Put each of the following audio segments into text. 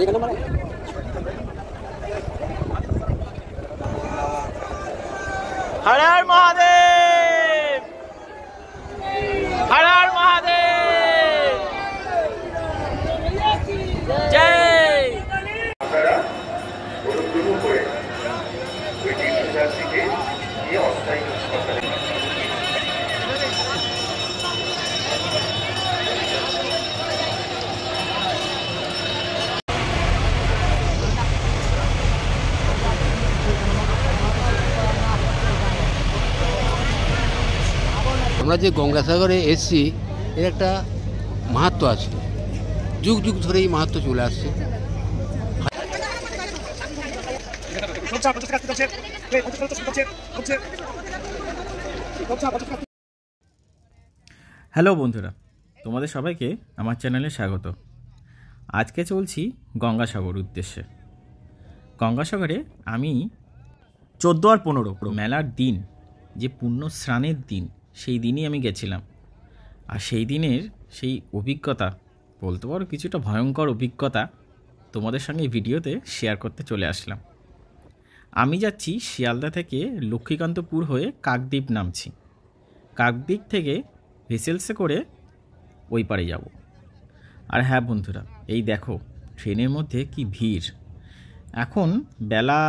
हर हर महादेव, हर हर महादेव, जय। আমরা যে গঙ্গাসাগরে এসছি এর একটা মাহাত্ম্য আছে, যুগ যুগ ধরে এই মাহাত্ম্য চলে আসছে। হ্যালো বন্ধুরা, তোমাদের সবাইকে আমার চ্যানেলে স্বাগত। আজকে চলছি গঙ্গাসাগর উদ্দেশ্যে। গঙ্গাসাগরে আমি 14 আর 15 মেলার দিন, যে পুণ্য স্নানের দিন, সেই দিনই আমি গেছিলাম। আর সেই দিনের সেই অভিজ্ঞতা, বলতে পারো কিছুটা ভয়ঙ্কর অভিজ্ঞতা, তোমাদের সঙ্গে ভিডিওতে শেয়ার করতে চলে আসলাম। আমি যাচ্ছি শিয়ালদা থেকে লক্ষ্মীকান্তপুর হয়ে কাকদ্বীপ নামছি। কাকদ্বীপ থেকে ভেসেলসে করে ওই পারে যাব। আর হ্যাঁ বন্ধুরা, এই দেখো ট্রেনের মধ্যে কি ভিড়। এখন বেলা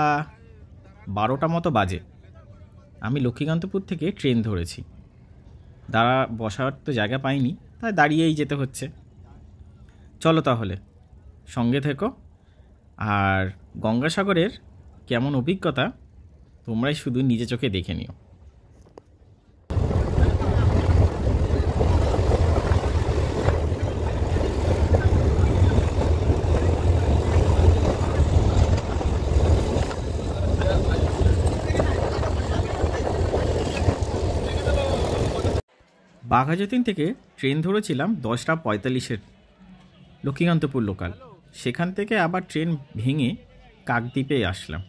12টা মতো বাজে। আমি লক্ষ্মীকান্তপুর থেকে ট্রেন ধরেছি। বসার তো জায়গা পাইনি, তাই দাঁড়িয়েই যেতে হচ্ছে। চলো তাহলে সঙ্গে থেকো। আর গঙ্গাসাগরের কেমন অভিজ্ঞতা তোমরাই শুধু নিজে চোখে দেখে নিও। বাঘাযতীন থেকে ট্রেন ধরেছিলাম 10টা 45-এর লক্ষ্মীকান্তপুর লোকাল। সেখান থেকে আবার ট্রেন ভেঙে কাকদ্বীপে আসলাম।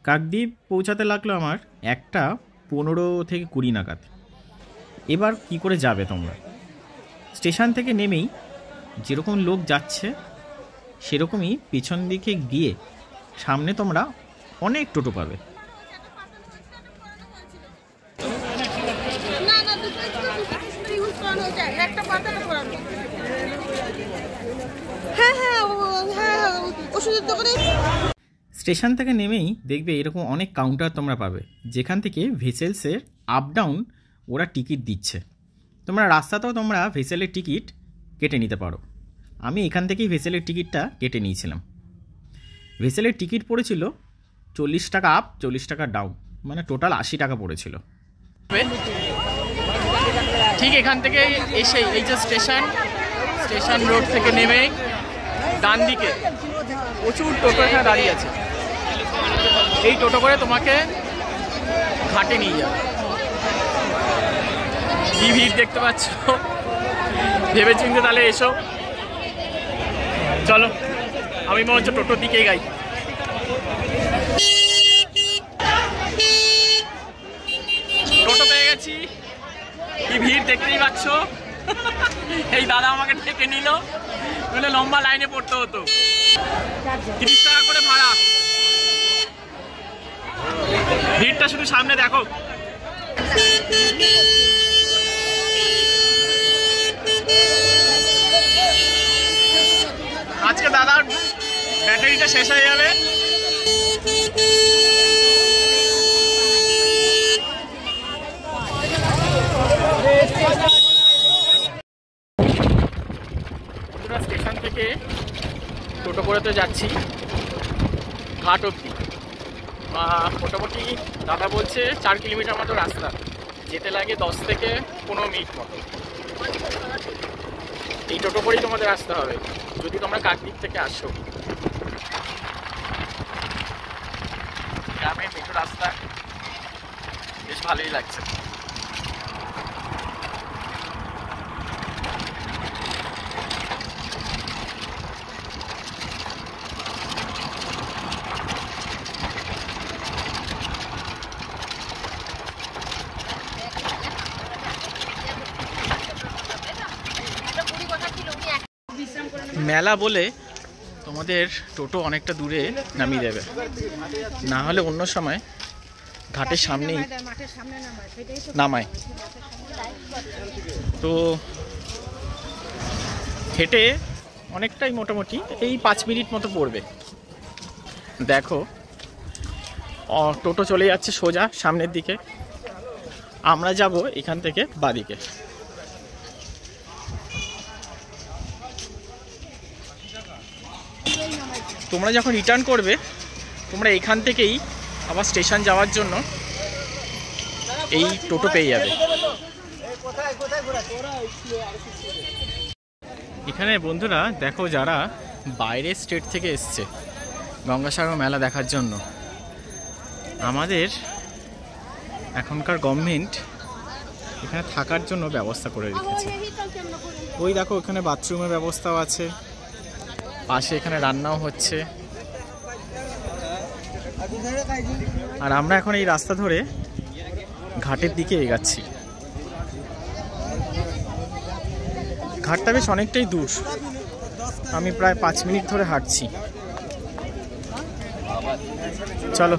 কাকদ্বীপ পৌঁছাতে লাগলো আমার 1টা 15 থেকে 20 নাগাদ। এবার কি করে যাবে তোমরা? স্টেশন থেকে নেমেই যেরকম লোক যাচ্ছে সেরকমই পিছন দিকে গিয়ে সামনে তোমরা অনেক টোটো পাবে। স্টেশন থেকে নেমেই দেখবে এরকম অনেক কাউন্টার তোমরা পাবে, যেখান থেকে ভেসেলসের আপ ডাউন ওরা টিকিট দিচ্ছে। তোমরা রাস্তাতেও তোমরা ভেসেলের টিকিট কেটে নিতে পারো। আমি এখান থেকেই ভেসেলের টিকিটটা কেটে নিয়েছিলাম। ভেসেলের টিকিট পড়েছিল 40 টাকা আপ, 40 টাকা ডাউন, মানে টোটাল 80 টাকা পড়েছিল। ঠিক এখান থেকে এসে এই যে স্টেশন রোড থেকে নেমে ডান দিকে প্রচুর টোটো এখানে দাঁড়িয়ে আছে। এই টোটো করে তোমাকে ঘাটে নিয়ে যাবে। কি ভিড় দেখতে পাচ্ছ, ভেবে চিন্তে তাহলে এসো। চলো আমি মনে হচ্ছে টোটোর দিকেই গাই। টোটো পেয়ে গেছি। কি ভিড় দেখতেই পাচ্ছ। এই দাদা আমাকে ডেকে নিল, বলে লম্বা লাইনে পড়তে হতো। 30 টাকা করে ভাড়া। ভিড়টা শুধু সামনে দেখো। আজকে দাদার ব্যাটারিটা শেষ হয়ে যাবে। স্টেশন থেকে টোটো করে তো যাচ্ছি ঘাট অব্দি। মোটামুটি দাদা বলছে 4 কিলোমিটার মতো রাস্তা, যেতে লাগে 10 থেকে 15 মিনিট মতো। এই টোটো করেই তোমাদের আসতে হবে যদি তোমরা কাকদ্বীপ থেকে আসো। গ্রামের মেঠো রাস্তা, বেশ ভালোই লাগছে। মেলা বলে তোমাদের টোটো অনেকটা দূরে নামিয়ে দেবে, না হলে অন্য সময় ঘাটের সামনেই নামায়। তো হেঁটে অনেকটাই মোটামুটি এই 5 মিনিট মতো পড়বে। দেখো টোটো চলে যাচ্ছে সোজা সামনের দিকে, আমরা যাব এখান থেকে বাদিকে। তোমরা যখন রিটার্ন করবে তোমরা এখান থেকেই আবার স্টেশন যাওয়ার জন্য এই টোটো পেয়ে যাবে। এখানে বন্ধুরা দেখো, যারা বাইরের স্টেট থেকে এসছে গঙ্গাসাগর মেলা দেখার জন্য, আমাদের এখনকার গভর্নমেন্ট এখানে থাকার জন্য ব্যবস্থা করে রেখেছে। ওই দেখো এখানে বাথরুমের ব্যবস্থাও আছে, পাশে এখানে রান্নাও হচ্ছে। আর আমরা এখন এই রাস্তা ধরে ঘাটের দিকে এগাচ্ছি। ঘাটটা বেশ অনেকটাই দূর, আমি প্রায় 5 মিনিট ধরে হাঁটছি। চলো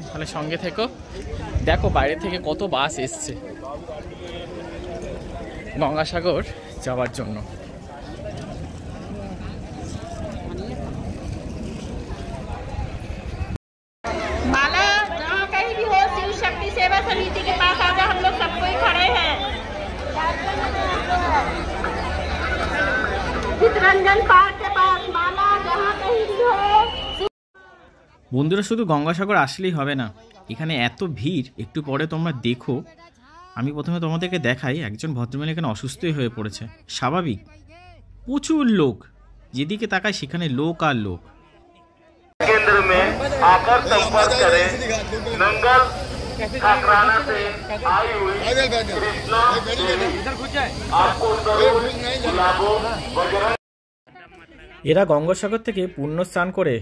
তাহলে সঙ্গে থেকো। দেখো বাইরে থেকে কত বাস এসছে গঙ্গাসাগর যাওয়ার জন্য। माला जहाँ कहीं भी हो, शिव शक्ति सेवा समिति के पास आजा, हम लोग सब कोई खड़े हैं। चितरंजन पार्क के पास माला जहाँ कहीं भी हो। বন্ধুরা শুধু গঙ্গাসাগর আসলেই হবে না, এখানে এত ভিড়। একটু পরে তোমরা দেখো, আমি প্রথমে তোমাদেরকে দেখাই একজন ভদ্রমহিলা এখানে অসুস্থই হয়ে পড়েছে। স্বাভাবিক, প্রচুর লোক, যেদিকে তাকায় সেখানে লোক আর লোক। केंद्र में आकर संपर्क करें। नंगल खाकराना से आई हुई कृष्णा आपको जरूर गुलाबों वगैरह। এরা গঙ্গাসাগর থেকে পুণ্য স্নান করে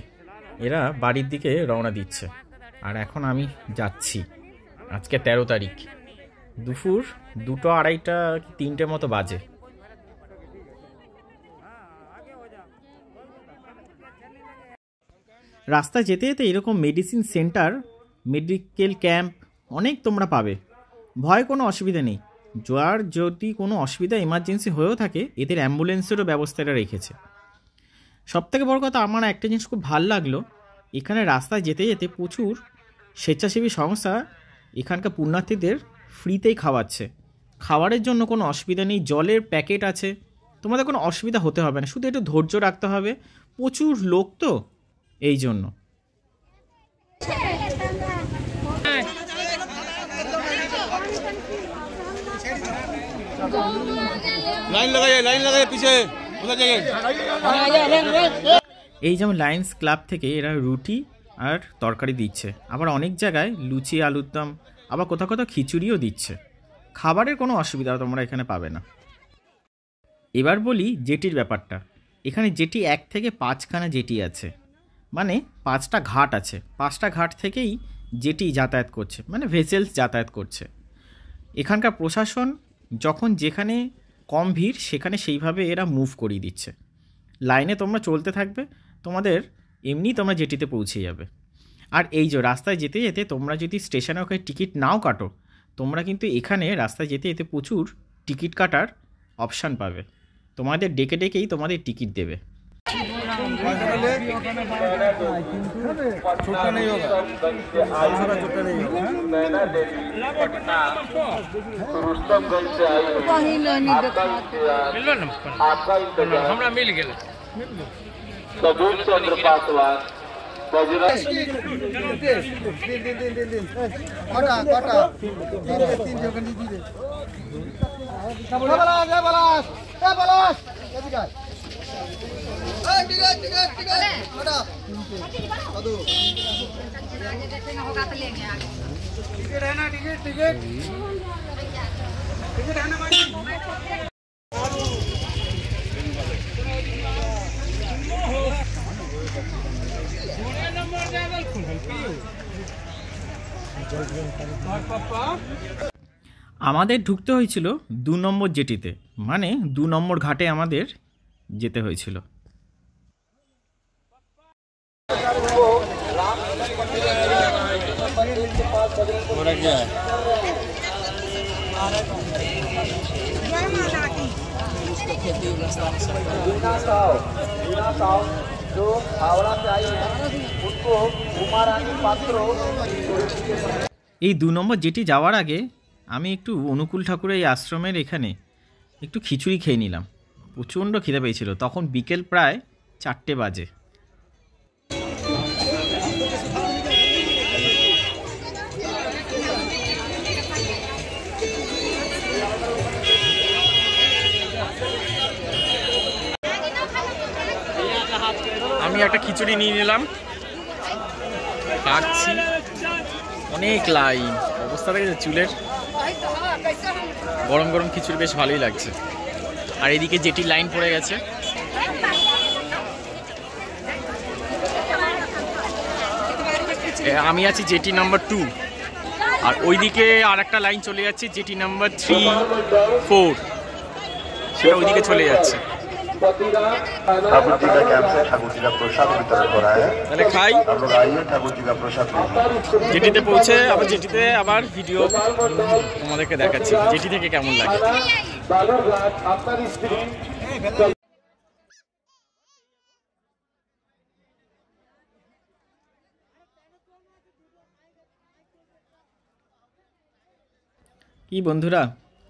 এরা বাড়ির দিকে রওনা দিচ্ছে। আর এখন আমি যাচ্ছি। আজকে 13 তারিখ, দুপুর 2টা 2:30 কি 3টে মতো বাজে। রাস্তায় যেতে যেতে এরকম মেডিসিন সেন্টার, মেডিকেল ক্যাম্প অনেক তোমরা পাবে। ভয় কোনো অসুবিধা নেই। যার যদি কোনো অসুবিধা এমার্জেন্সি হয়েও থাকে, এদের অ্যাম্বুলেন্সেরও ব্যবস্থাটা রেখেছে। সবথেকে বড় কথা, আমার একটা জিনিস খুব ভালো লাগলো, এখানে রাস্তায় যেতে যেতে প্রচুর স্বেচ্ছাসেবী সংস্থা এখানকার পুণ্যার্থীদের ফ্রিতেই খাওয়াচ্ছে। খাবারের জন্য কোনো অসুবিধা নেই, জলের প্যাকেট আছে, তোমাদের কোনো অসুবিধা হতে হবে না। শুধু একটু ধৈর্য রাখতে হবে, প্রচুর লোক তো এই জন্য। লাইন লাগাই পিছে এই যেমন লায়ন্স ক্লাব থেকে এরা রুটি আর তরকারি দিচ্ছে, আবার অনেক জায়গায় লুচি আলুর দম, আবার কোথাও কোথাও খিচুড়িও দিচ্ছে। খাবারের কোনো অসুবিধা তোমরা এখানে পাবে না। এবার বলি জেটির ব্যাপারটা। এখানে জেটি 1 থেকে 5খানা জেটি আছে, মানে 5টা ঘাট আছে। 5টা ঘাট থেকেই জেটি যাতায়াত করছে, মানে ভেসেলস যাতায়াত করছে। এখানকার প্রশাসন যখন যেখানে কম ভিড় সেখানে সেইভাবে এরা মুভ করিয়ে দিচ্ছে। লাইনে তোমরা চলতে থাকবে, তোমাদের এমনি তোমরা জেটিতে পৌঁছে যাবে। আর এই যে রাস্তায় যেতে যেতে তোমরা যদি স্টেশনে ওখানে টিকিট নাও কাটো, তোমরা কিন্তু এখানে রাস্তায় যেতে যেতে প্রচুর টিকিট কাটার অপশান পাবে। তোমাদের ডেকে ডেকেই তোমাদের টিকিট দেবে। আমরা মিল গেল सबूत चंद्र पासवान আমাদের ঢুকতে হয়েছিল 2 নম্বর জেটিতে, মানে 2 নম্বর ঘাটে আমাদের যেতে হয়েছিল। এই 2 নম্বর যেটি যাওয়ার আগে আমি একটু অনুকূল ঠাকুরের এই আশ্রমের এখানে একটু খিচুড়ি খেয়ে নিলাম। প্রচণ্ড খিদে পেয়েছিল। তখন বিকেল প্রায় 4টে বাজে। আমি একটা খিচুড়ি নিয়ে নিলাম, খাচ্ছি। অনেক লাইন, অবস্থা দেখেছে চুলের। গরম গরম খিচুড়ি বেশ ভালোই লাগছে। আর এদিকে যেটি লাইন পড়ে গেছে। আমি আছি জেটি নাম্বার 2, আর ওইদিকে আর একটা লাইন চলে যাচ্ছে জেটি নাম্বার 3, 4, সেটা ওইদিকে চলে যাচ্ছে। ठाकुर जी का कैंप से ठाकुर जी का प्रसाद वितरण हो रहा है। তাহলে খাই, आप लोग आइए ठाकुर जी का प्रसाद लीजिए। জেটিতে পৌঁছে আবার জেটিতে আবার ভিডিও তোমাদেরকে দেখাচ্ছি জেটি থেকে কেমন লাগে। কি বন্ধুরা,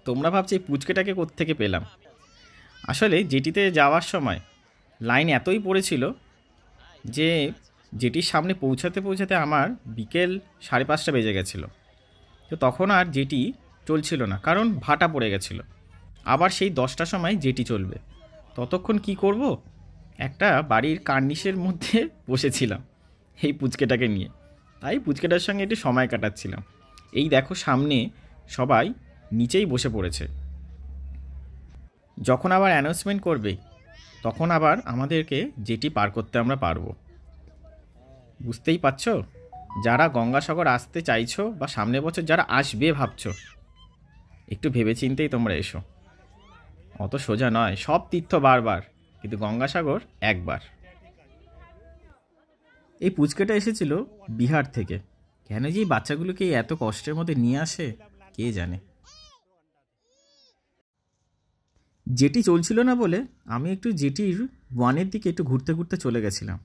তোমরা ভাবছো এই পুচকেটাকে কোত্থেকে পেলাম? আসলে জেটিতে যাওয়ার সময় লাইন এতই পড়েছিল যে জেটির সামনে পৌঁছাতে পৌঁছাতে আমার বিকেল 5:30 বেজে গেছিলো। তো তখন আর জেটি চলছিল না, কারণ ভাটা পড়ে গেছিলো। আবার সেই 10টার সময় জেটি চলবে। ততক্ষণ কি করব, একটা বাড়ির কার্নিশের মধ্যে বসেছিলাম এই পুচকেটাকে নিয়ে। তাই পুচকেটার সঙ্গে একটু সময় কাটাচ্ছিলাম। এই দেখো সামনে সবাই নিচেই বসে পড়েছে। যখন আবার অ্যানাউন্সমেন্ট করবে তখন আবার আমাদেরকে জেটি পার করতে আমরা পারবো। বুঝতেই পারছো, যারা গঙ্গাসাগর আসতে চাইছো বা সামনের বছর যারা আসবে ভাবছো, একটু ভেবেচিন্তেই তোমরা এসো। অত সোজা নয়, সব তীর্থ বারবার, কিন্তু গঙ্গাসাগর একবার। এই পুচকেটা এসেছিল বিহার থেকে। কেন যে এই বাচ্চাগুলোকে এত কষ্টের মধ্যে নিয়ে আসে কে জানে। জেটি চলছিল না বলে আমি একটু জেটির 1-এর দিকে একটু ঘুরতে ঘুরতে চলে গেছিলাম।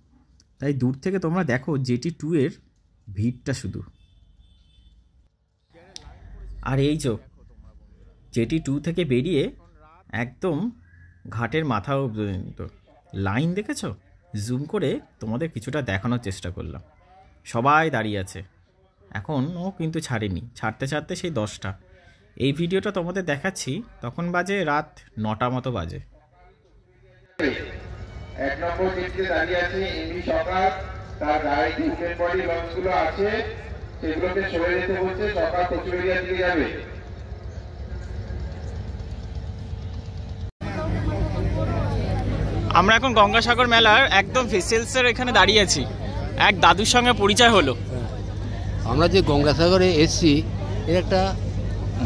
তাই দূর থেকে তোমরা দেখো জেটি 2-এর ভিড়টা শুধু। আর এই যে জেটি 2 থেকে বেরিয়ে একদম ঘাটের মাথা পর্যন্ত লাইন দেখেছো? জুম করে তোমাদের কিছুটা দেখানোর চেষ্টা করলাম। সবাই দাঁড়িয়ে আছে এখনও, কিন্তু ছাড়েনি। ছাড়তে ছাড়তে সেই 10টা। এই ভিডিওটা তোমাদের দেখাচ্ছি তখন বাজে রাত 9টা মতো বাজে। 1 নম্বর গেটে দাঁড়িয়ে আছে এমনি সরকার, তার গায়ে যে ডেড বডি লঞ্চগুলো আছে সেগুলোকে সরে যেতে বলছে। সরকার কচুরিয়া দিকে যাবে। আমরা এখন গঙ্গাসাগর মেলার একদম ভেসেলসের এখানে দাঁড়িয়ে আছি। এক দাদুর সঙ্গে পরিচয় হলো। আমরা যে গঙ্গাসাগরে এসছি এর একটা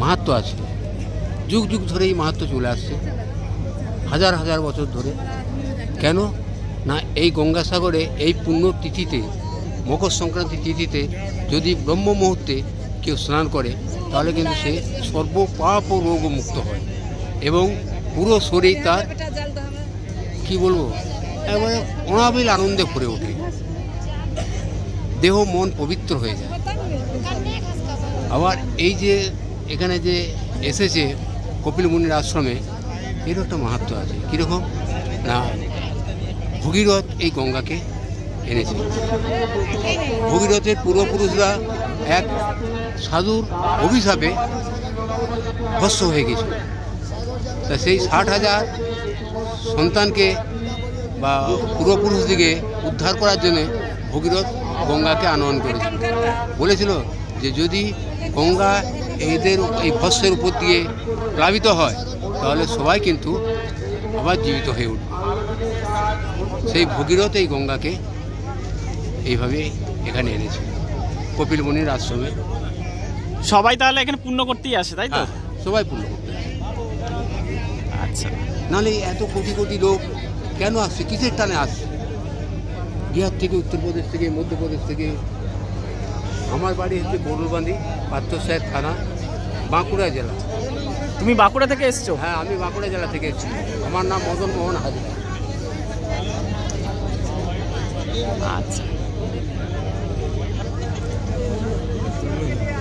মাহাত্ম্য আছে। যুগ যুগ ধরে এই মাহাত্ম্য চলে আসছে, হাজার হাজার বছর ধরে। কেন না, এই গঙ্গাসাগরে এই পুণ্য তিথিতে, মকর সংক্রান্তি তিথিতে যদি ব্রহ্ম মুহূর্তে কেউ স্নান করে তাহলে কিন্তু সে সর্বপাপ ও রোগ মুক্ত হয় এবং পুরো শরীর তার কি বলবো একেবারে অনাবিল আনন্দে ভরে ওঠে, দেহ মন পবিত্র হয়ে যায়। আবার এই যে এখানে যে এসেছে কপিল মুনির আশ্রমে, এরও একটা মাহাত্ম্য আছে। কীরকম না, ভগীরথ এই গঙ্গাকে এনেছে। ভগীরথের পূর্বপুরুষরা এক সাধুর অভিশাপে ভস্ম হয়ে গেছিল। তা সেই 60,000 সন্তানকে বা পূর্বপুরুষদিকে উদ্ধার করার জন্যে ভগীরথ গঙ্গাকে আনয়ন করেছিল। বলেছিল যে যদি গঙ্গা এদের এই ভস্মের উপর দিয়ে প্লাবিত হয় তাহলে সবাই কিন্তু আবার জীবিত হয়ে উঠবে। সেই ভগীরথ এই গঙ্গাকে এইভাবে এখানে এনেছিল কপিল মুনির আশ্রমে। সবাই তাহলে এখানে পুণ্য করতেই আসে, তাই তো? সবাই পুণ্য করতে আসে। আচ্ছা, নাহলে এত কোটি কোটি লোক কেন আসছে, কিসের টানে আসছে? বিহার থেকে, উত্তরপ্রদেশ থেকে, মধ্যপ্রদেশ থেকে। আমার বাড়ি হচ্ছে বড়ুলবান্দি, পার্থসাহেব থানা, বাঁকুড়া জেলা। তুমি বাঁকুড়া থেকে এসছো? হ্যাঁ, আমি বাঁকুড়া জেলা থেকে এসেছি। আমার নাম মদন মোহন হাজরা। আচ্ছা,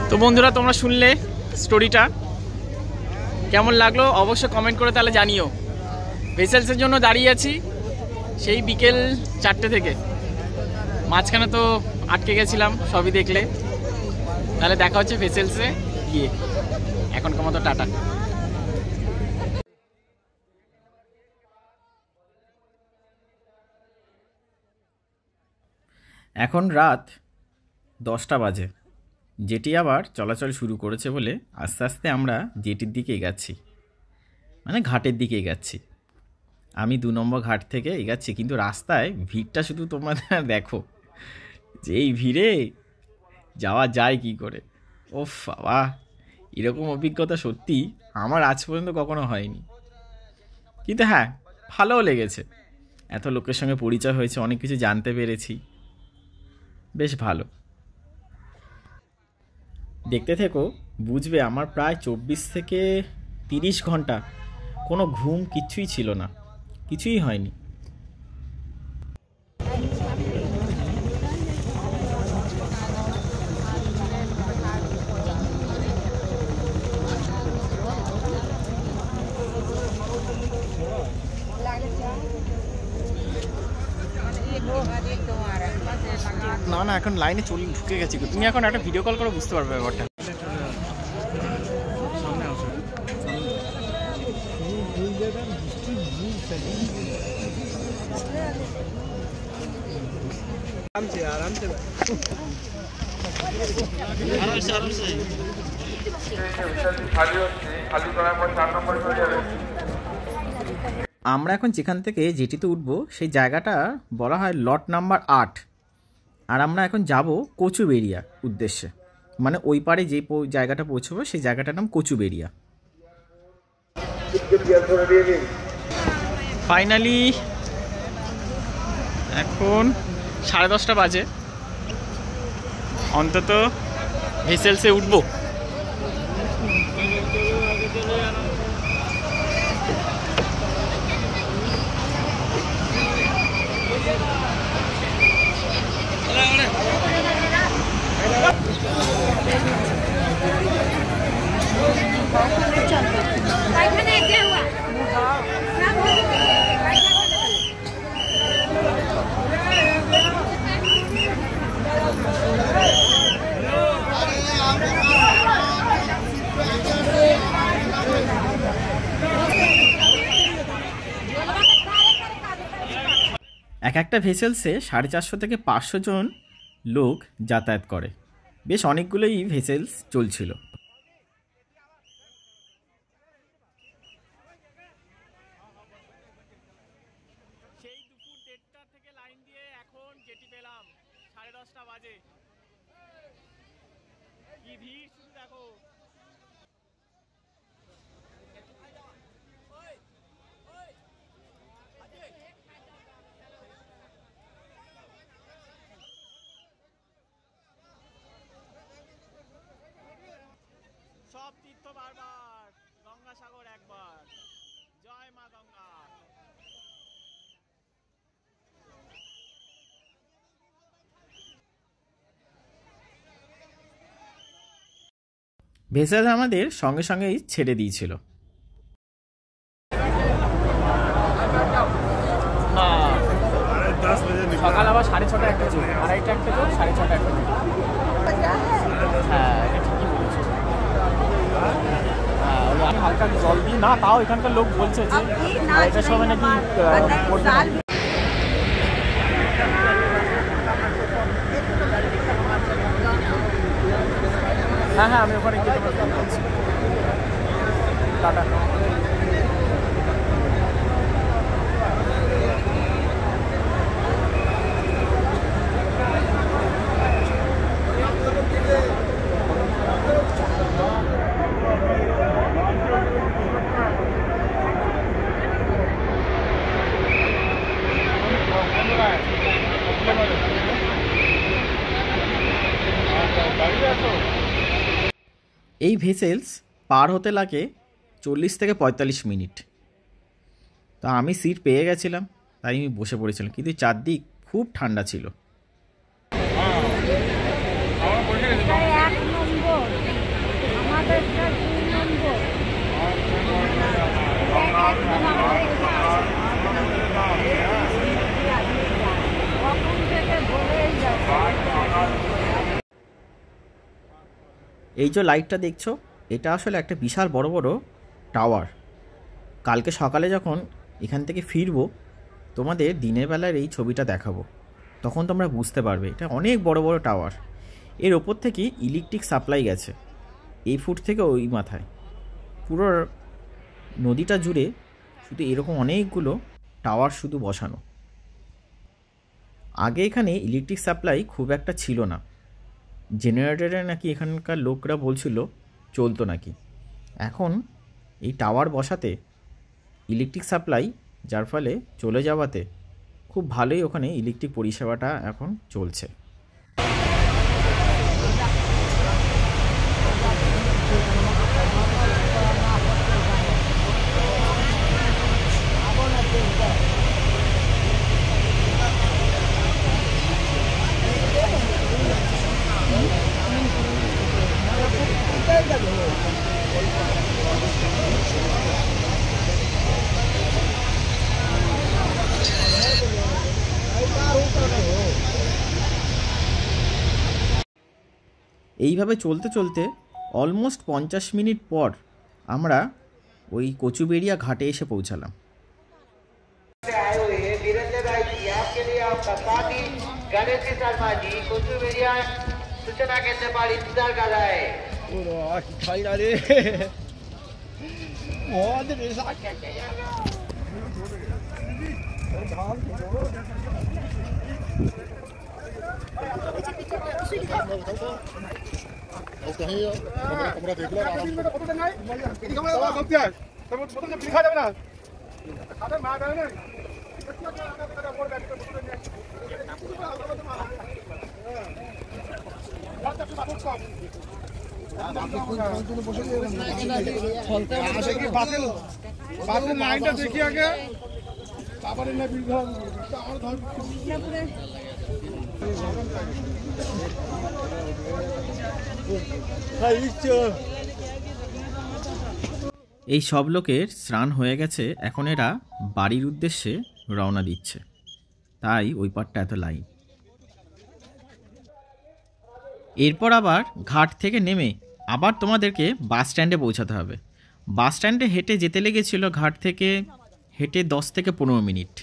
তো বন্ধুরা তোমরা শুনলে স্টোরিটা, কেমন লাগলো অবশ্যই কমেন্ট করে তাহলে জানিও। ভেসেলসের জন্য দাঁড়িয়ে আছি সেই বিকেল 4টে থেকে, মাঝখানে তো আটকে গেছিলাম, সবই দেখলে। তাহলে দেখা হচ্ছে ভেসেলসে গিয়ে। এখনকার মতো টাটা। এখন রাত 10টা বাজে। জেটি আবার চলাচল শুরু করেছে বলে আস্তে আস্তে আমরা জেটির দিকে এগাচ্ছি, মানে ঘাটের দিকে এগাচ্ছি। আমি 2 নম্বর ঘাট থেকে এগাচ্ছি, কিন্তু রাস্তায় ভিড়টা শুধু তোমাদের দেখো, যে এই ভিড়ে যাওয়া যায় কি করে। ওফ বাবা, এরকম অভিজ্ঞতা সত্যি আমার আজ পর্যন্ত কখনো হয়নি। কিন্তু হ্যাঁ, ভালোও লেগেছে। এত লোকের সঙ্গে পরিচয় হয়েছে, অনেক কিছু জানতে পেরেছি, বেশ ভালো। দেখতে থেকো, বুঝবে আমার প্রায় 24 থেকে 30 ঘন্টা কোনো ঘুম কিচ্ছুই ছিল না, কিছুই হয়নি। না না, এখন লাইনে ঢুকে গেছি। তুমি এখন একটা ভিডিও কল করে বুঝতে পারবে ব্যাপারটা। আমরা এখন যেখান থেকে জেটিতে উঠবো সেই জায়গাটা বলা হয় লট নাম্বার 8, আর আমরা এখন যাব কচুবেড়িয়া উদ্দেশ্যে। মানে ওই পারে যে জায়গাটা পৌঁছবো সেই জায়গাটার নাম কচুবেড়িয়া। ফাইনালি এখন 10:30 বাজে, অন্তত ভেসেলসে উঠবো। এক একটা ভেসেলসে 450 থেকে 500 জন লোক যাতায়াত করে। বেশ অনেকগুলোই ভেসেলস চলছিল। সেই দুপুর 1:30 থেকে লাইন দিয়ে এখন জেটি পেলাম, 10:30 বাজে। কি ভিড় শুধু দেখো। সব তীর্থ বারবার, গঙ্গাসাগর একবার। জয় মা গঙ্গা। ভেসেল আমাদের সঙ্গে সঙ্গেই ছেড়ে দিয়েছিল। সকাল আবার 6:30 একটা চোখ, 2:30 একটা চোখ, 6:30 একটা চোখ। হ্যাঁ, এটা ঠিকই বলেছো। আমি হালকা জল দিই না, তাও এখানকার লোক বলছে যে এটা সবাই নাকি হ্যাঁ হ্যাঁ, আমি ওখানে গিয়ে তোমার ফোন করছি। টাটা। এই ভেসেলস পার হতে লাগে 40 থেকে 45 মিনিট। তো আমি সিট পেয়ে গেছিলাম, তাই আমি বসে পড়েছিলাম, কিন্তু চারদিক খুব ঠান্ডা ছিল। এই যে লাইটটা দেখছো, এটা আসলে একটা বিশাল বড় বড় টাওয়ার। কালকে সকালে যখন এখান থেকে ফিরবো, তোমাদের দিনের বেলার এই ছবিটা দেখাবো, তখন তোমরা বুঝতে পারবে এটা অনেক বড় বড় টাওয়ার। এর ওপর থেকে ইলেকট্রিক সাপ্লাই গেছে এই ফুট থেকে ওই মাথায়। পুরো নদীটা জুড়ে শুধু এরকম অনেকগুলো টাওয়ার শুধু বসানো। আগে এখানে ইলেকট্রিক সাপ্লাই খুব একটা ছিল না, জেনারেটরে নাকি এখানকার লোকরা বলছিল চলতো নাকি। এখন এই টাওয়ার বসাতে ইলেকট্রিক সাপ্লাই, যার ফলে চলে যাওয়াতে খুব ভালোই ওখানে ইলেকট্রিক পরিষেবাটা এখন চলছে। এইভাবে চলতে চলতে অলমোস্ট 50 মিনিট পর আমরা ওই কচুবেড়িয়া ঘাটে এসে পৌঁছালাম। লাইনটা দেখি আগে, তারপরে না এই সব লোকের স্নান হয়ে গেছে, এখন এরা বাড়ির উদ্দেশ্যে রওনা দিচ্ছে, তাই ওই পারটা এত লাইন। এরপর আবার ঘাট থেকে নেমে আবার তোমাদেরকে বাস স্ট্যান্ডে পৌঁছাতে হবে। বাস স্ট্যান্ডে হেঁটে যেতে লেগেছিল ঘাট থেকে হেঁটে 10 থেকে 15 মিনিট।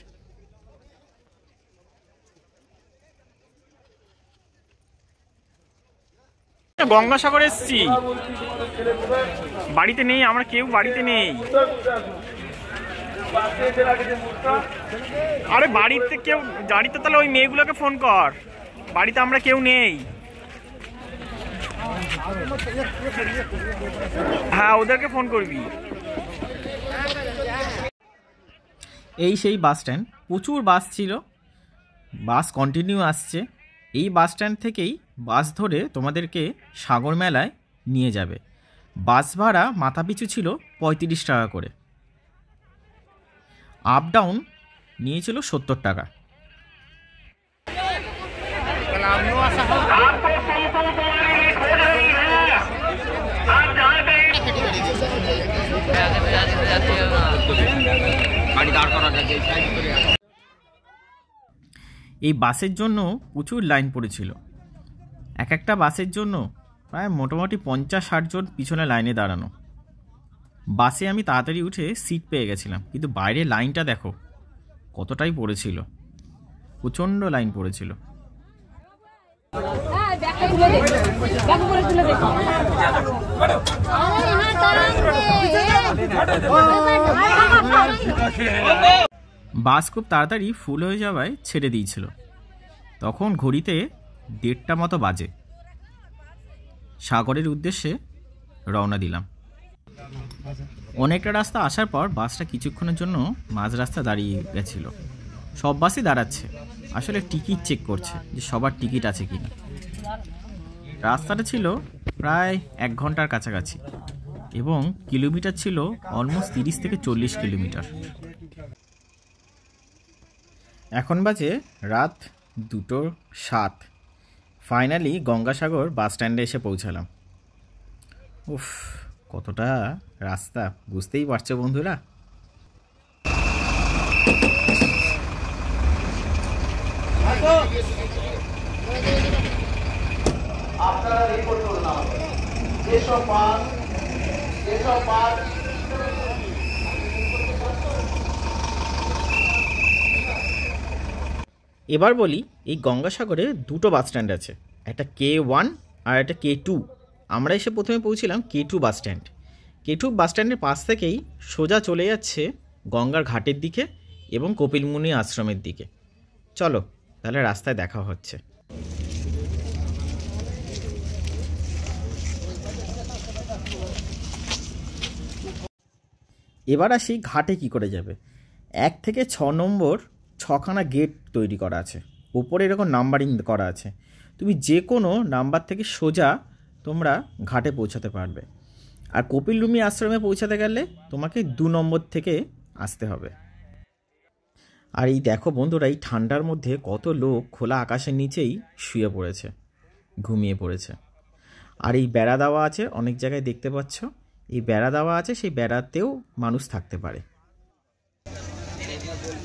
গঙ্গাসাগর এসছি, বাড়িতে নেই আমরা, কেউ বাড়িতে নেই। আরে বাড়িতে কেউ, গাড়িতে তাহলে ওই মেয়েগুলোকে ফোন কর, বাড়িতে আমরা কেউ নেই। হ্যাঁ, ওদেরকে ফোন করবি। এই সেই বাস স্ট্যান্ড, প্রচুর বাস ছিল, বাস কন্টিনিউ আসছে। এই বাস স্ট্যান্ড থেকেই বাস ধরে তোমাদেরকে সাগর মেলায় নিয়ে যাবে। বাস ভাড়া মাথাপিছু ছিল 35 টাকা করে, আপ ডাউন নিয়েছিল 70 টাকা। এই বাসের জন্য প্রচুর লাইন পড়েছিল, এক একটা বাসের জন্য প্রায় মোটামুটি 50-60 জন পিছনে লাইনে দাঁড়ানো। বাসে আমি তাড়াতাড়ি উঠে সিট পেয়ে গেছিলাম, কিন্তু বাইরে লাইনটা দেখো কতটাই পড়েছিল, প্রচণ্ড লাইন পড়েছিল। বাস খুব তাড়াতাড়ি ফুল হয়ে যাওয়ায় ছেড়ে দিয়েছিল। তখন ঘড়িতে 1:30টা মতো বাজে। সাগরের উদ্দেশ্যে রওনা দিলাম। অনেকটা রাস্তা আসার পর বাসটা কিছুক্ষণের জন্য মাঝ রাস্তা দাঁড়িয়ে গেছিল। সব বাসই দাঁড়াচ্ছে, আসলে টিকিট চেক করছে যে সবার টিকিট আছে কিনা। রাস্তাটা ছিল প্রায় 1 ঘন্টার কাছাকাছি এবং কিলোমিটার ছিল অলমোস্ট 30 থেকে 40 কিলোমিটার। এখন বাজে রাত 2:07। ফাইনালি গঙ্গাসাগর বাস স্ট্যান্ডে এসে পৌঁছালাম। উফ, কতটা রাস্তা বুঝতেই পারছো বন্ধুরা। এবার বলি, এই গঙ্গাসাগরে 2টো বাস স্ট্যান্ড আছে, একটা K1 আর একটা K2। আমরা এসে প্রথমে পৌঁছিলাম K2 বাস স্ট্যান্ড। K2 বাস স্ট্যান্ডের পাশ থেকেই সোজা চলে যাচ্ছে গঙ্গার ঘাটের দিকে এবং কপিলমুনি আশ্রমের দিকে। চলো তাহলে রাস্তায় দেখা হচ্ছে। এবার আসি ঘাটে কি করে যাবে। 1 থেকে 6 নম্বর 6খানা গেট তৈরি করা আছে, উপরে এরকম নাম্বারিং করা আছে। তুমি যে কোনো নাম্বার থেকে সোজা তোমরা ঘাটে পৌঁছাতে পারবে। আর কপিলমুনি আশ্রমে পৌঁছাতে গেলে তোমাকে 2 নম্বর থেকে আসতে হবে। আর এই দেখো বন্ধুরা, এই ঠান্ডার মধ্যে কত লোক খোলা আকাশের নিচেই শুয়ে পড়েছে, ঘুমিয়ে পড়েছে। আর এই বেড়া দেওয়া আছে, অনেক জায়গায় দেখতে পাচ্ছ এই বেড়া দেওয়া আছে, সেই বেড়াতেও মানুষ থাকতে পারে।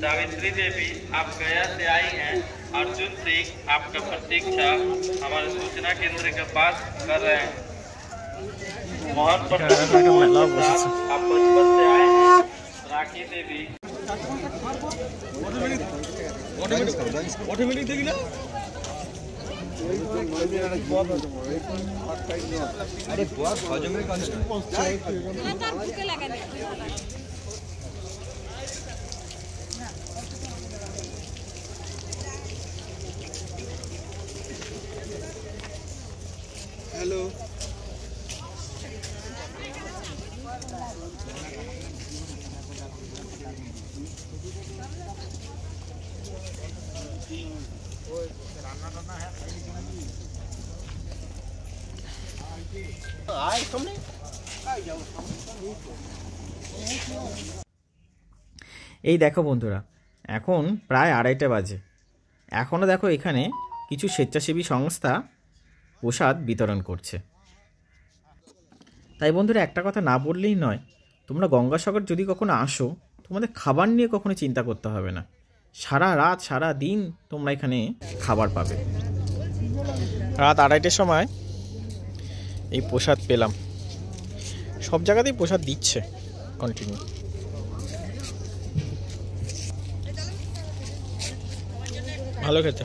सावित्री देवी आप गया से आई हैं। अर्जुन सिंह आपका प्रतीक्षा हमारे सूचना केंद्र के पास कर रहे हैं। मोहन पटेल आप बचपन से आए हैं। राखी देवी हेलो এই দেখো বন্ধুরা, এখন প্রায় 2:30 বাজে। এখনও দেখো এখানে কিছু স্বেচ্ছাসেবী সংস্থা প্রসাদ বিতরণ করছে। তাই বন্ধুরা, একটা কথা না বললেই নয়, তোমরা গঙ্গাসাগর যদি কখনো আসো, তোমাদের খাবার নিয়ে কখনো চিন্তা করতে হবে না। সারা রাত সারা দিন তোমরা এখানে খাবার পাবে। রাত 2:30টার সময় এই প্রসাদ পেলাম। সব জায়গাতেই প্রসাদ দিচ্ছে কন্টিনিউ। ভালো খেতে।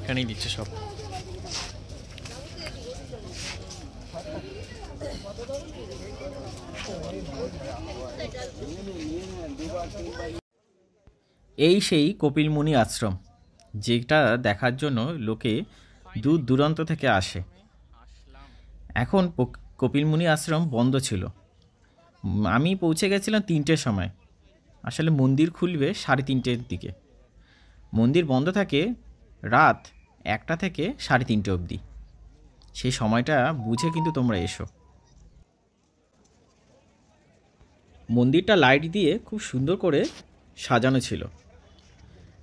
এখানেই দিচ্ছে সব। এই সেই কপিলমুনি আশ্রম, যেটা দেখার জন্য লোকে দূর দূরান্ত থেকে আসে। এখন কপিলমুনি আশ্রম বন্ধ ছিল। আমি পৌঁছে গেছিলাম 3টের সময়। আসলে মন্দির খুলবে 3:30 দিকে। মন্দির বন্ধ থাকে রাত 1টা থেকে 3:30 অবধি। সেই সময়টা বুঝে কিন্তু তোমরা এসো। মন্দিরটা লাইট দিয়ে খুব সুন্দর করে সাজানো ছিল,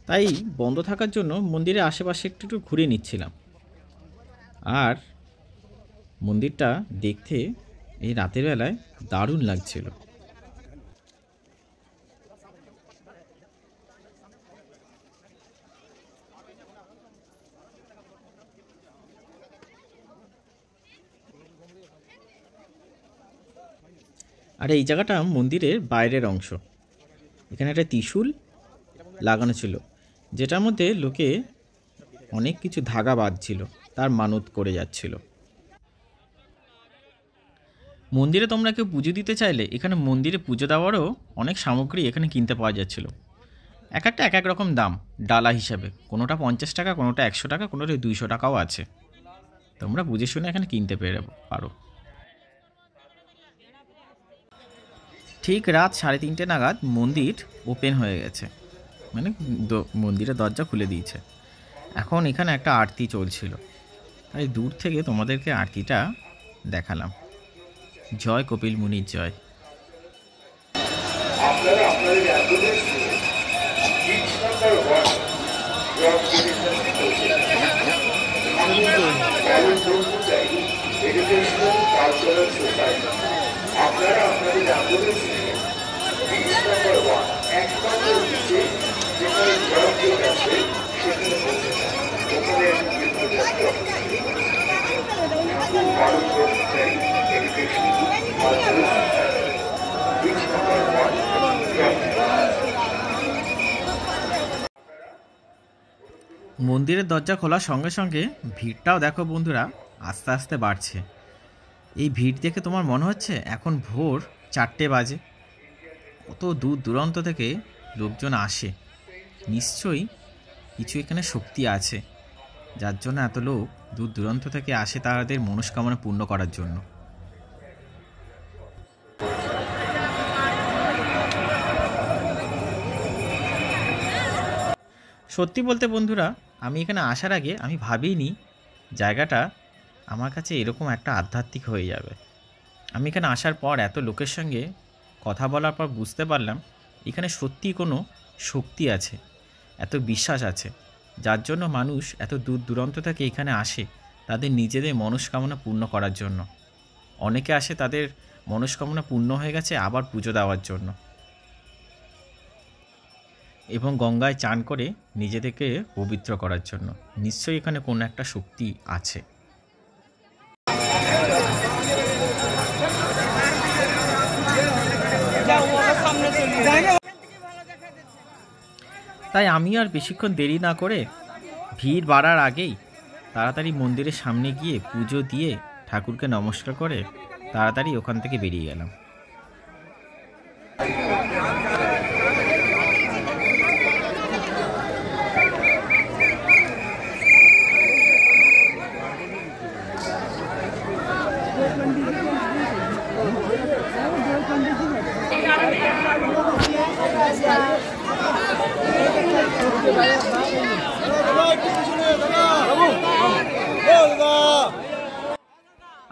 তাই বন্ধ থাকার জন্য মন্দিরের আশেপাশে একটু ঘুরে নিচ্ছিলাম। আর মন্দিরটা দেখতে এই রাতের বেলায় দারুণ লাগছিল। আর এই জায়গাটা মন্দিরের বাইরের অংশ। এখানে একটা ত্রিশূল লাগানো ছিল, যেটার মধ্যে লোকে অনেক কিছু ধাগা বাঁধছিল, তার মানত করে যাচ্ছিল। মন্দিরে তোমরা কেউ পুজো দিতে চাইলে এখানে মন্দিরে পুজো দেওয়ারও অনেক সামগ্রী এখানে কিনতে পাওয়া যাচ্ছিল। এক একটা এক এক রকম দাম ডালা হিসাবে, কোনোটা 50 টাকা, কোনোটা 100 টাকা, কোনোটা 200 টাকাও আছে। তোমরা বুঝে শুনে এখানে কিনতে পারো। ঠিক রাত 3:30 নাগাদ মন্দির ওপেন হয়ে গেছে। মানে মন্দিরের দরজা খুলে দিয়েছে। এখন এখানে একটা আরতি চলছিল, তাই দূর থেকে তোমাদেরকে আরতিটা দেখালাম। জয় কপিল মুনির জয়। মন্দিরের দরজা খোলার সঙ্গে সঙ্গে ভিড়টাও দেখো বন্ধুরা আস্তে আস্তে বাড়ছে। এই ভিড় দেখে তোমার মনে হচ্ছে এখন ভোর 4টে বাজে। কত দূর দূরান্ত থেকে লোকজন আসে, নিশ্চয়ই কিছু এখানে শক্তি আছে যার জন্য এত লোক দূর দূরান্ত থেকে আসে তাদের মনস্কামনা পূর্ণ করার জন্য। সত্যি বলতে বন্ধুরা, আমি এখানে আসার আগে আমি ভাবিনি জায়গাটা আমার কাছে এরকম একটা আধ্যাত্মিক হয়ে যাবে। আমি এখানে আসার পর এত লোকের সঙ্গে কথা বলার পর বুঝতে পারলাম এখানে সত্যি কোনো শক্তি আছে, এত বিশ্বাস আছে, যার জন্য মানুষ এত দূর দূরান্ত থেকে এখানে আসে তাদের নিজেদের মনস্কামনা পূর্ণ করার জন্য। অনেকে আসে তাদের মনস্কামনা পূর্ণ হয়ে গেছে আবার পুজো দেওয়ার জন্য, এবং গঙ্গায় চান করে নিজেদেরকে পবিত্র করার জন্য। নিশ্চয়ই এখানে কোনো একটা শক্তি আছে। তাই আমি আর বেশিক্ষণ দেরি না করে ভিড় বাড়ার আগেই তাড়াতাড়ি মন্দিরের সামনে গিয়ে পুজো দিয়ে ঠাকুরকে নমস্কার করে তাড়াতাড়ি ওখান থেকে বেরিয়ে গেলাম।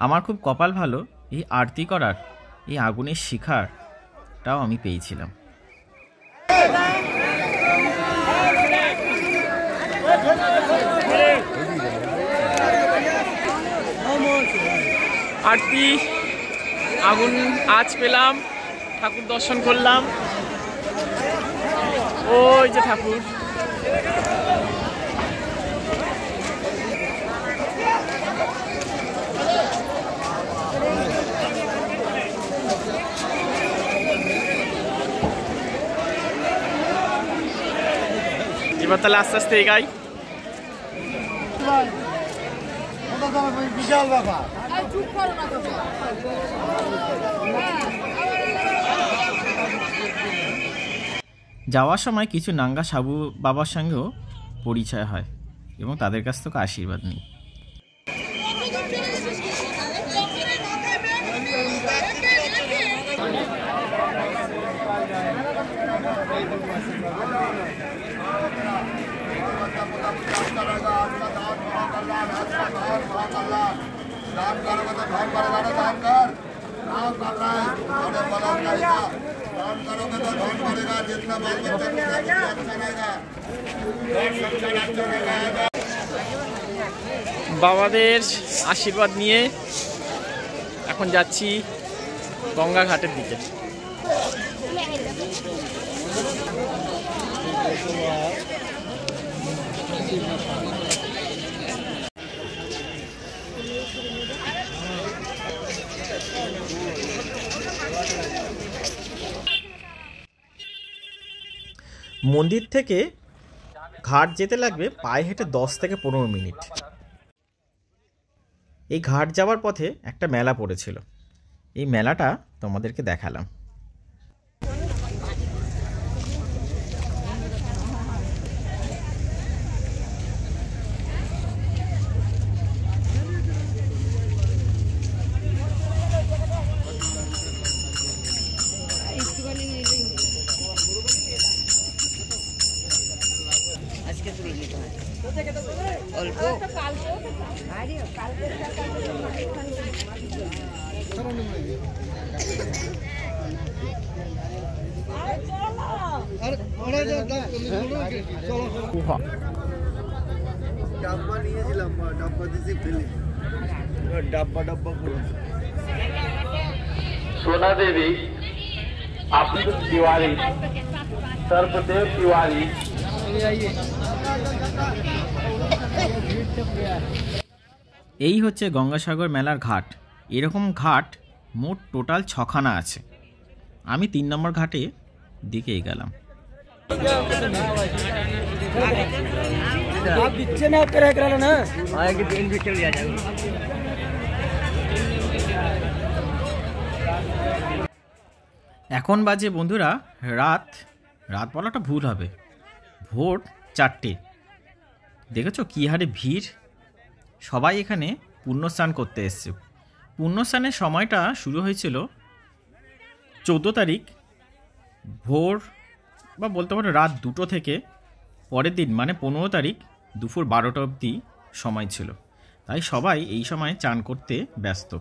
আমার খুব কপাল ভালো, এই আরতি করার এই আগুনের শিখাটাও আমি পেয়েছিলাম। আরতি আগুন আজ পেলাম, ঠাকুর দর্শন করলাম। ওই যে ঠাকুর, এবার তাহলে আস্তে আস্তে এগাই। বিশাল ব্যাপার। যাওয়ার সময় কিছু নাঙ্গা সাবু বাবার সঙ্গেও পরিচয় হয় এবং তাদের কাছ থেকে আশীর্বাদ নিই। বাবাদের আশীর্বাদ নিয়ে এখন যাচ্ছি গঙ্গা ঘাটের দিকে। মন্দির থেকে ঘাট যেতে লাগবে পায়ে হেঁটে 10 থেকে 15 মিনিট। এই ঘাট যাওয়ার পথে একটা মেলা পড়েছিল, এই মেলাটা তোমাদেরকে দেখালাম। ডাব্বা নিয়েছিলাম, ডাব্বা দিয়েছি ফেলে, ডাব্বা করে। सोना देवी, अमित तिवारी, सर्वदेव तिवारी, এই হচ্ছে গঙ্গাসাগর মেলার ঘাট। এরকম ঘাট মোট টোটাল 6খানা আছে। আমি 3 নম্বর ঘাটে দিকেই গেলাম। এখন বাজে বন্ধুরা রাত বলাটা ভুল হবে, ভোর 4টে। দেখেছো কী হারে ভিড়, সবাই এখানে পুণ্যস্নান করতে এসছে। পুণ্যস্নানের সময়টা শুরু হয়েছিল 14 তারিখ ভোর বা বলতে পারো রাত 2টো থেকে পরের দিন মানে 15 তারিখ দুপুর 12টা অবধি সময় ছিল। তাই সবাই এই সময় চান করতে ব্যস্ত।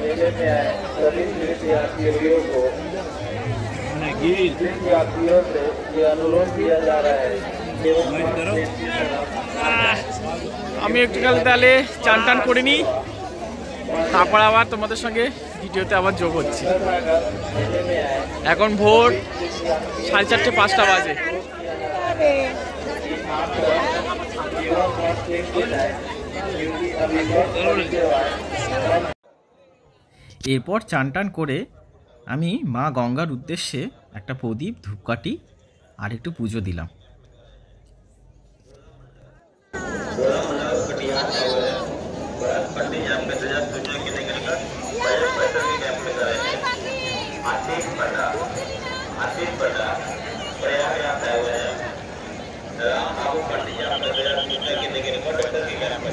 मेले में आए सभी तीर्थयात्रियों को यात्रियों से ये अनुरोध किया जा रहा है। আমি একটু তাহলে চান টান করে নিই, তারপর আবার তোমাদের সঙ্গে ভিডিওতে আবার যোগ হচ্ছে। এখন ভোর 4:30-5টা বাজে। এরপর চান টান করে আমি মা গঙ্গার উদ্দেশ্যে একটা প্রদীপ, ধূপকাঠি আর একটু পুজো দিলাম।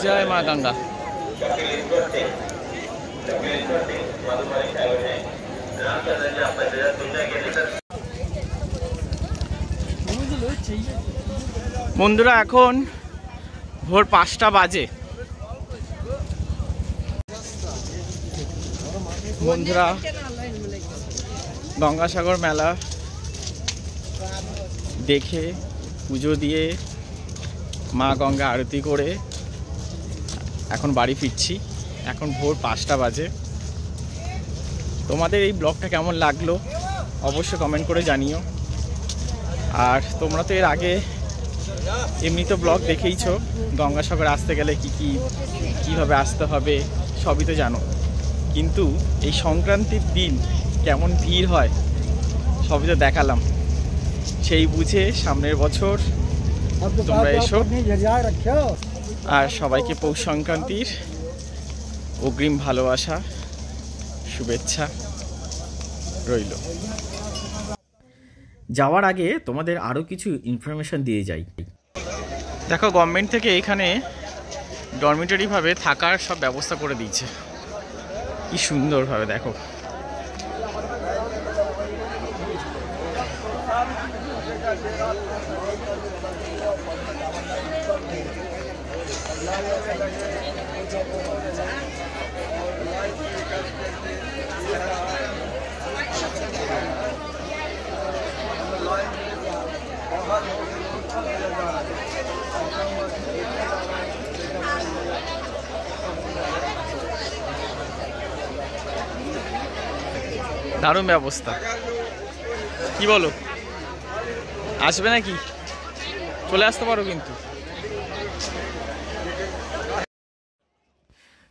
জয় মা গঙ্গা। বন্ধুরা এখন ভোর 5টা বাজে। বন্ধুরা গঙ্গাসাগর মেলা দেখে পুজো দিয়ে মা গঙ্গা আরতি করে এখন বাড়ি ফিরছি। এখন ভোর 5টা বাজে। তোমাদের এই ব্লগটা কেমন লাগলো অবশ্যই কমেন্ট করে জানিও। আর তোমরা তো এর আগে এমনি তো ব্লগ দেখেইছো, গঙ্গাসাগর আসতে গেলে কীভাবে আসতে হবে সবই তো জানো, কিন্তু এই সংক্রান্তির দিন কেমন ভিড় হয় সবই তো দেখালাম। সেই বুঝে সামনের বছর তোমরা এসো। আর সবাইকে পৌষ সংক্রান্তির অগ্রিম ভালোবাসা, শুভেচ্ছা রইল। যাওয়ার আগে তোমাদের আরও কিছু ইনফরমেশন দিয়ে যাই। দেখো গভর্নমেন্ট থেকে এখানে ডরমিটরিভাবে থাকার সব ব্যবস্থা করে দিয়েছে, কি সুন্দরভাবে দেখো। দারুণ ব্যবস্থা, কি বলো, আসবে নাকি? চলে আসতে পারো কিন্তু।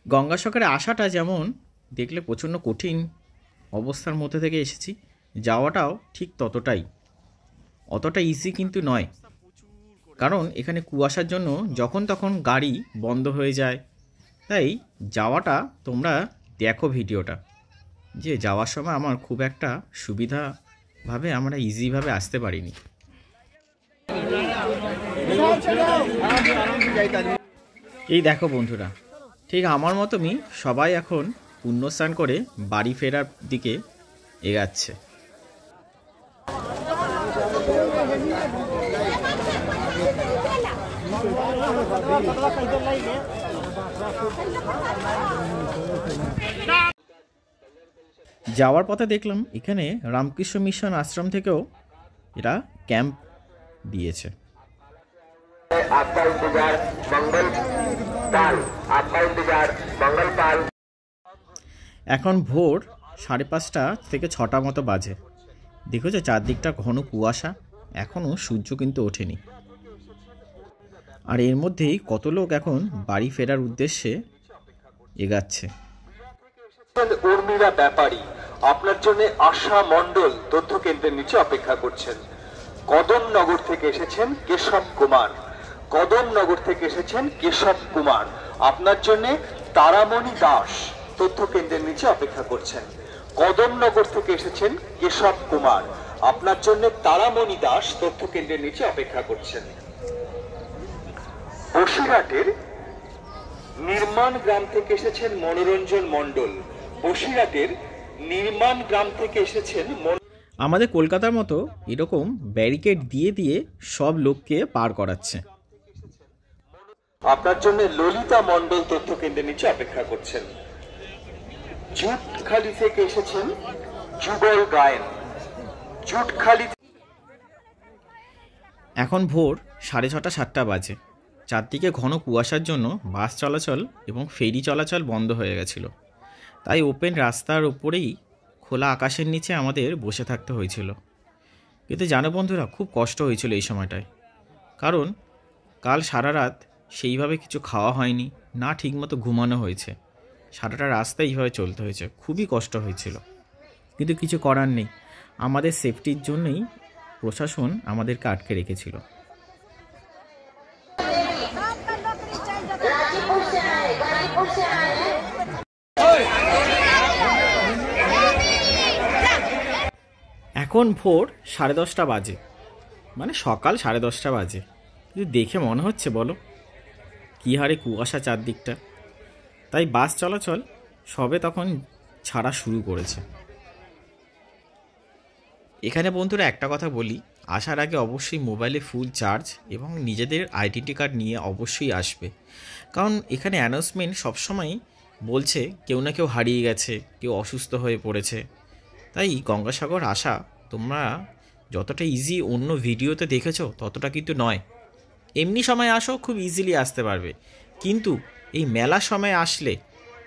গঙ্গাসাগরে আসাটা যেমন দেখলে প্রচণ্ড কঠিন অবস্থার মধ্যে থেকে এসেছি, যাওয়াটাও ঠিক ততটাই, অতটা ইজি কিন্তু নয়। কারণ এখানে কুয়াশার জন্য যখন তখন গাড়ি বন্ধ হয়ে যায়। তাই যাওয়াটা তোমরা দেখো ভিডিওটা, যে যাওয়ার সময় আমার খুব একটা সুবিধাভাবে আমরা ইজিভাবে আসতে পারিনি। এই দেখো বন্ধুরা, ঠিক আমার মতনই সবাই এখন পুণ্যস্নান করে বাড়ি ফেরার দিকে এগাচ্ছে। যাওয়ার পথে দেখলাম এখানে রামকৃষ্ণ মিশন আশ্রম থেকেও এরা ক্যাম্প দিয়েছে। এখন ভোর 5:30 থেকে 6টা মতো বাজে। দেখেছো চারদিকটা ঘন কুয়াশা, এখনও সূর্য কিন্তু ওঠেনি। আর এর মধ্যেই কত লোক এখন বাড়ি ফেরার উদ্দেশ্যে এগাচ্ছে। উর্মিলা ব্যাপারী আপনার জন্য আশা মণ্ডল তথ্য কেন্দ্রের নিচে অপেক্ষা করছেন। কদমনগর থেকে এসেছেন কেশব কুমার, কদমনগর থেকে এসেছেন কেশব কুমার আপনার জন্য তারামণি দাস তথ্য কেন্দ্রের নিচে অপেক্ষা করছেন। কদমনগর থেকে এসেছেন কেশব কুমার আপনার জন্য তারামণি দাস তথ্য কেন্দ্রের নিচে অপেক্ষা করছেন। বসিরহাটের নির্মাণ গ্রাম থেকে এসেছেন মনোরঞ্জন মণ্ডল, বসিরহাটের নির্মাণ গ্রাম থেকে এসেছেন। আমাদের কলকাতার মতো এরকম ব্যারিকেড দিয়ে দিয়ে সব লোককে পার করাচ্ছে। আপনার জন্য ললিতা মণ্ডল তথ্য কেন্দ্রের নিচে অপেক্ষা করছেন। জুটখালি থেকে এসেছেন যুগল গায়েন, জুটখালি। এখন ভোর 6:30 7টা বাজে। চারদিকে ঘন কুয়াশার জন্য বাস চলাচল এবং ফেরি চলাচল বন্ধ হয়ে গেছিল। তাই ওপেন রাস্তার উপরেই খোলা আকাশের নিচে আমাদের বসে থাকতে হয়েছিল। কিন্তু জানো বন্ধুরা, খুব কষ্ট হয়েছিল এই সময়টায়। কারণ কাল সারা রাত সেইভাবে কিছু খাওয়া হয়নি, না ঠিকমতো ঘুমানো হয়েছে, সারাটা রাস্তা এইভাবে চলতে হয়েছে। খুবই কষ্ট হয়েছিল, কিন্তু কিছু করার নেই। আমাদের সেফটির জন্যই প্রশাসন আমাদেরকে আটকে রেখেছিল। এখন ভোর 10:30 বাজে, মানে সকাল 10:30 বাজে। কিন্তু দেখে মনে হচ্ছে বলো কী হারে কুয়াশা চারদিকটা। তাই বাস চলাচল সবে তখন ছাড়া শুরু করেছে। এখানে বন্ধুরা একটা কথা বলি, আসার আগে অবশ্যই মোবাইলে ফুল চার্জ এবং নিজেদের আইডেন্টি কার্ড নিয়ে অবশ্যই আসবে। কারণ এখানে অ্যানাউন্সমেন্ট সবসময় বলছে কেউ না কেউ হারিয়ে গেছে, কেউ অসুস্থ হয়ে পড়েছে। তাই গঙ্গাসাগর আসা তোমরা যতটা ইজি অন্য ভিডিওতে দেখেছো ততটা কিন্তু নয়। এমনি সময় আসো খুব ইজিলি আসতে পারবে, কিন্তু এই মেলার সময় আসলে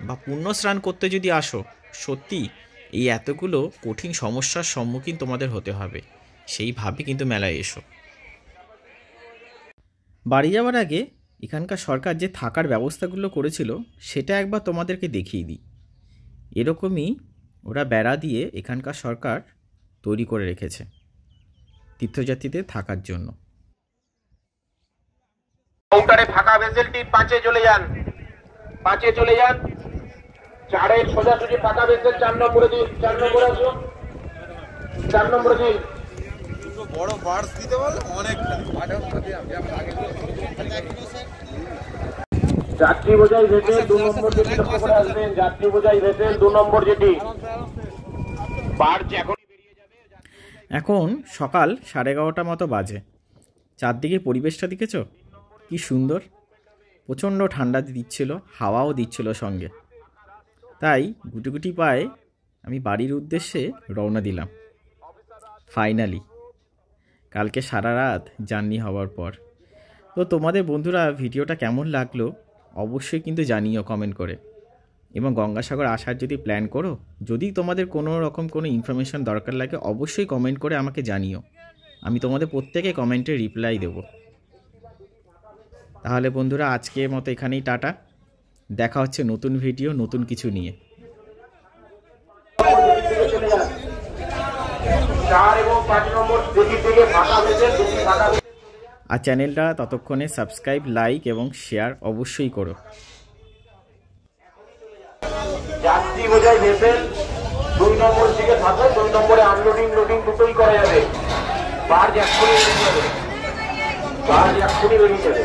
বা পুণ্য স্নান করতে যদি আসো, সত্যি এই এতগুলো কঠিন সমস্যার সম্মুখীন তোমাদের হতে হবে। সেইভাবে কিন্তু মেলায় এসো। বাড়ি যাওয়ার আগে এখানকার সরকার যে থাকার ব্যবস্থাগুলো করেছিল সেটা একবার তোমাদেরকে দেখিয়ে দিই। এরকমই ওরা বেড়া দিয়ে এখানকার সরকার তৈরি করে রেখেছে তীর্থযাত্রীদের থাকার জন্য। কাউন্টারে ফাঁকা ভেসেলটি 5-এ চলে যান, 5-এ চলে যান। 4-এর সোজাসুজি ফাঁকা ভেসেল 4 নম্বরে দিন, 4 নম্বরে আসুন, 4 নম্বরে দিন। দুটো বড় বার্স দিতে বলে অনেক যাত্রী বোঝাই ভেসেল 2 নম্বর জেটি করে আসবেন, যাত্রী বোঝাই ভেসেল 2 নম্বর জেটি। বার্জ এখন সকাল 11:30 মতো বাজে। চারদিকে পরিবেশটা দেখেছো কি সুন্দর, প্রচণ্ড ঠান্ডা দিচ্ছিল, হাওয়াও দিচ্ছিল সঙ্গে। তাই গুটি পায়ে আমি বাড়ির উদ্দেশ্যে রওনা দিলাম ফাইনালি, কালকে সারা রাত জার্নি হওয়ার পর। তো তোমাদের বন্ধুরা ভিডিওটা কেমন লাগলো অবশ্যই কিন্তু জানিও কমেন্ট করে। এবং গঙ্গাসাগর আসার যদি প্ল্যান করো, যদি তোমাদের কোনো রকম কোনো ইনফরমেশান দরকার লাগে অবশ্যই কমেন্ট করে আমাকে জানিও। আমি তোমাদের প্রত্যেকে কমেন্টে রিপ্লাই দেবো। তাহলে বন্ধুরা আজকের মতো এখানেই টাটা, দেখা হচ্ছে নতুন ভিডিও নতুন কিছু নিয়ে। আর চ্যানেলটা ততক্ষণে সাবস্ক্রাইব, লাইক এবং শেয়ার অবশ্যই করো। যাত্রী বোঝাই ভেসেল 2 নম্বর দিকে থাকে, 2 নম্বরে আনলোডিং লোডিং দুটোই করা যাবে। বার্জ এক্ষুনি বেরিয়ে যাবে, বার্জ এক্ষুনি বেরিয়ে যাবে।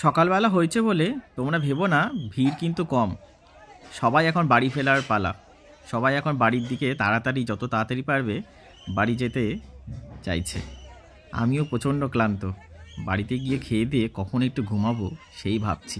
সকালবেলা হয়েছে বলে তোমরা ভেবো না, ভিড় কিন্তু কম। সবাই এখন বাড়ি ফেরার পালা, সবাই এখন বাড়ির দিকে তাড়াতাড়ি যত তাড়াতাড়ি পারবে বাড়ি যেতে চাইছে। আমিও প্রচণ্ড ক্লান্ত, বাড়িতে গিয়ে খেয়ে দিয়ে কখন একটু ঘুমাবো সেই ভাবছি।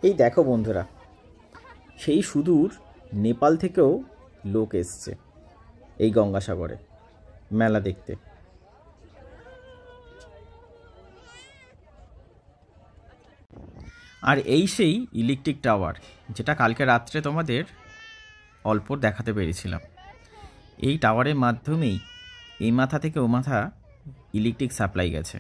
এই দেখো বন্ধুরা, সেই সুদূর নেপাল থেকেও লোক এসছে এই গঙ্গাসাগরে মেলা দেখতে। আর এই সেই ইলেকট্রিক টাওয়ার যেটা কালকে রাত্রে তোমাদের অল্প দেখাতে পেরেছিলাম। এই টাওয়ারের মাধ্যমেই এই মাথা থেকে ও মাথা ইলেকট্রিক সাপ্লাই গেছে।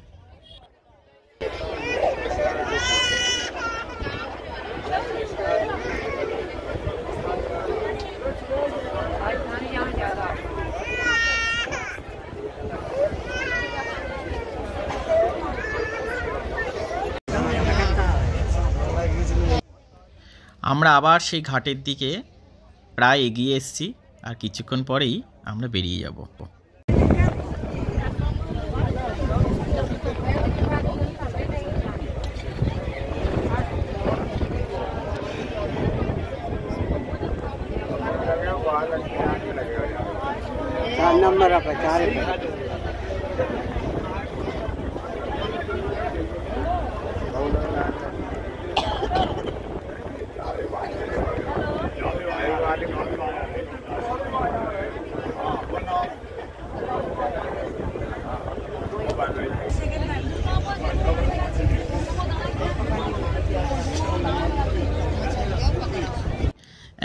আমরা আবার সেই ঘাটের দিকে প্রায় এগিয়ে এসেছি, আর কিছুক্ষণ পরেই আমরা বেরিয়ে যাব।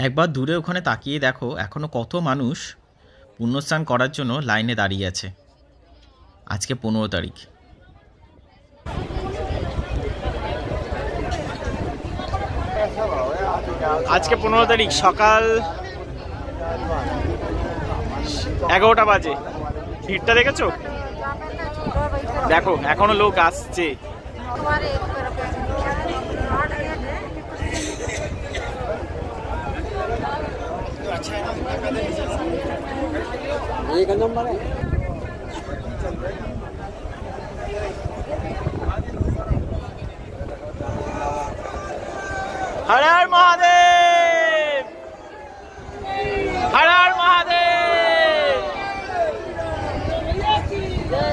একবার দূরে ওখানে তাকিয়ে দেখো, এখনো কত মানুষ পুণ্যস্নান করার জন্য লাইনে দাঁড়িয়ে আছে। আজকে 15 তারিখ। আজকে 15 তারিখ সকাল 11টা বাজে, ভিড়টা দেখেছো? দেখো এখনো লোক আসছে। हर हर महादेव, हर हर महादेव,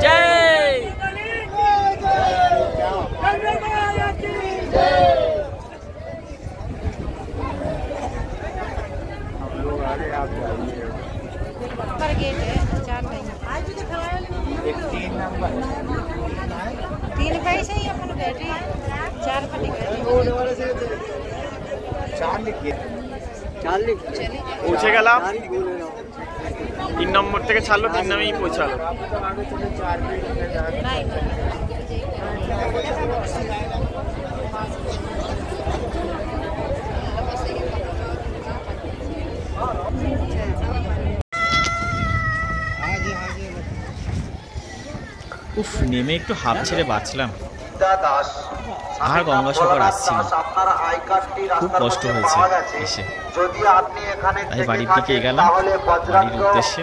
जय। गेट है 4 महीना 3 नंबर 3 पैसे ही अपन बैठे 4 पर পৌঁছে গেলাম। 3 নম্বর থেকে ছাড়লো, 3 নামেই পৌঁছালো। উফ, নেমে একটু হাফ ছেড়ে বাঁচলাম। আর গঙ্গাসাগর আসছি না, খুব কষ্ট হয়েছে এসে। তাই বাড়ির দিকে গেলাম, বাড়ির উদ্দেশ্যে।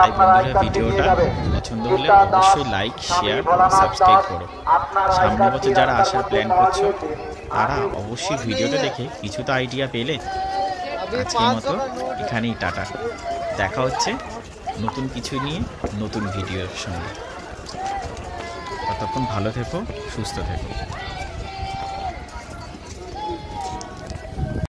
তাই বন্ধুরা, ভিডিওটা পছন্দ হলে অবশ্যই লাইক, শেয়ার, সাবস্ক্রাইব করো। সামনের বছর যারা আসার প্ল্যান করছো তারা অবশ্যই ভিডিওটা দেখে কিছু তো আইডিয়া পেলে। আজকের মতো এখানেই টাটা, দেখা হচ্ছে নতুন কিছু নিয়ে নতুন ভিডিওর সঙ্গে। ততক্ষণ ভালো থেকো, সুস্থ থেকো।